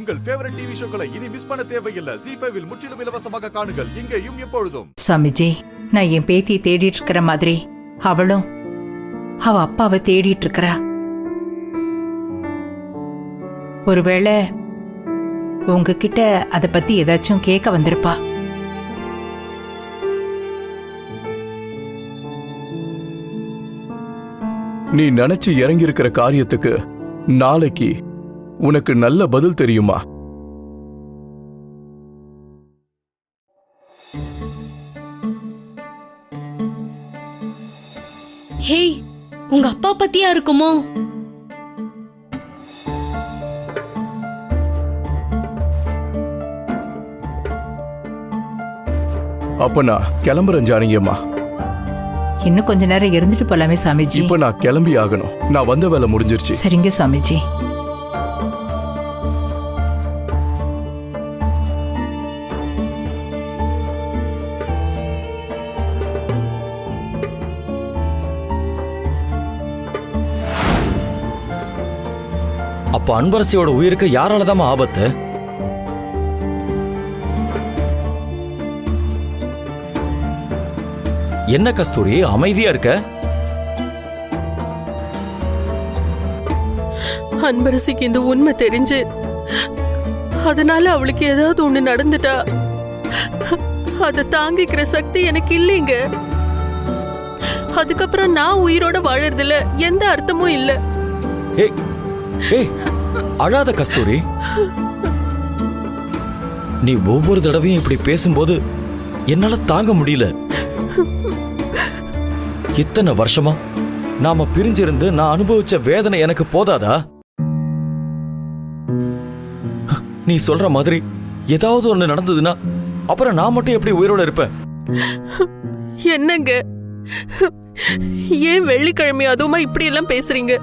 உங்கள் favourite TV ஷோக்களை இனி miss பண்ண தேவையில்லை. ZEE5 இல் முற்றிலும் இலவசமாக காணுங்கள். இங்கேயும் எப்பொழுதும். சாமிஜி, நான் என் பேத்தியை தேடிட்டு இருக்கிற மாதிரி அவளும் அவ அப்பாவை தேடிட்டு இருக்கிறா. ஒருவேளை உங்ககிட்ட அத பத்தி ஏதாச்சும் கேட்க வந்திருப்பா. நீ நினைச்சு இறங்கி இருக்கிற காரியத்துக்கு நாளைக்கு உனக்கு நல்ல பதில் தெரியுமா? ஹேய், உங்க அப்பா பத்தியா இருக்குமோ? அப்ப நான் கிளம்புறேன் ஜானகியம்மா. இன்னும் கொஞ்ச நேரம் இருந்துட்டு போலாமே சாமிஜி. இப்ப நான் கிளம்பி ஆகணும். நான் வந்த வேலை முடிஞ்சிருச்சு. சரிங்க சாமிஜி. அப்ப அன்பரசியோட உயிருக்கு யாராலதான் ஆபத்து? என்ன கஸ்தூரி அமைதியா இருக்க? அன்பரசிக்கு இந்த உண்மை தெரிஞ்சு அதனால அவளுக்கு ஏதாவது ஒண்ணு நடந்துட்டா அதை தாங்கிக்கிற சக்தி எனக்கு இல்லைங்க. அதுக்கப்புறம் நான் உயிரோட வாழறதுல எந்த அர்த்தமும் இல்ல. ஏய், அழாத கஸ்தூரி. நீ ஒவ்வொரு தடவையும் இப்படி பேசும்போது என்னால தாங்க முடியல. இத்தனை வருஷமா நாம பிரிஞ்சிருந்து நான் அனுபவிச்ச வேதனை எனக்கு போதாதா? நீ சொல்ற மாதிரி ஏதாவது ஒண்ணு நடந்ததுன்னா அப்புறம் நான் மட்டும் எப்படி உயிரோட இருப்பேன்? என்னங்க, ஏன் வெள்ளிக்கிழமை அதுவுமா இப்படி எல்லாம் பேசுறீங்க?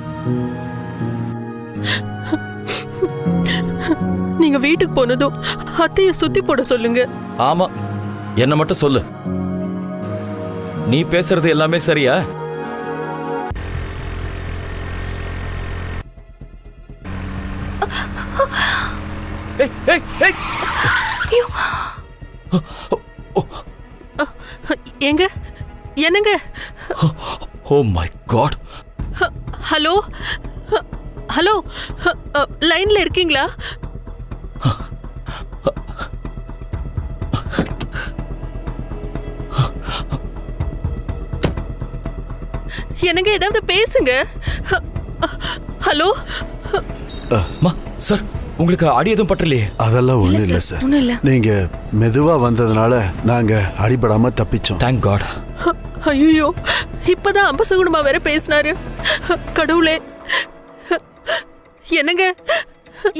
நீங்க வீட்டுக்கு போனதும் அத்தைய சுத்தி போட சொல்லுங்க. ஆமா, என்ன மட்டும் சொல்லு. நீ பேசுறது எல்லாமே சரியா? எங்க என்னங்க? Oh my God. Hello hello, லைன்ல இருக்கீங்களா? என்னங்க, ஏதாவது பேசுங்க. ஹலோ சார், உங்களுக்கு அடி எதுவும் பற்றலையே? அதெல்லாம் ஒண்ணும் இல்ல சார். நீங்க மெதுவா வந்ததுனால நாங்க அடிபடாம தப்பிச்சோம். Thank God. ஐயோ, இப்பதான் அபசகுணமா வேற பேசினாரு. கடவுளே, என்னங்க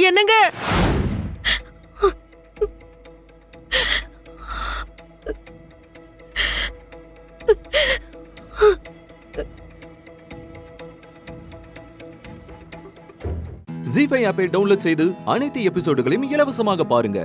என்னங்க? ZEE5 ஆப்பை டவுன்லோட் செய்து அனைத்து எபிசோடுகளையும் இலவசமாக பாருங்க.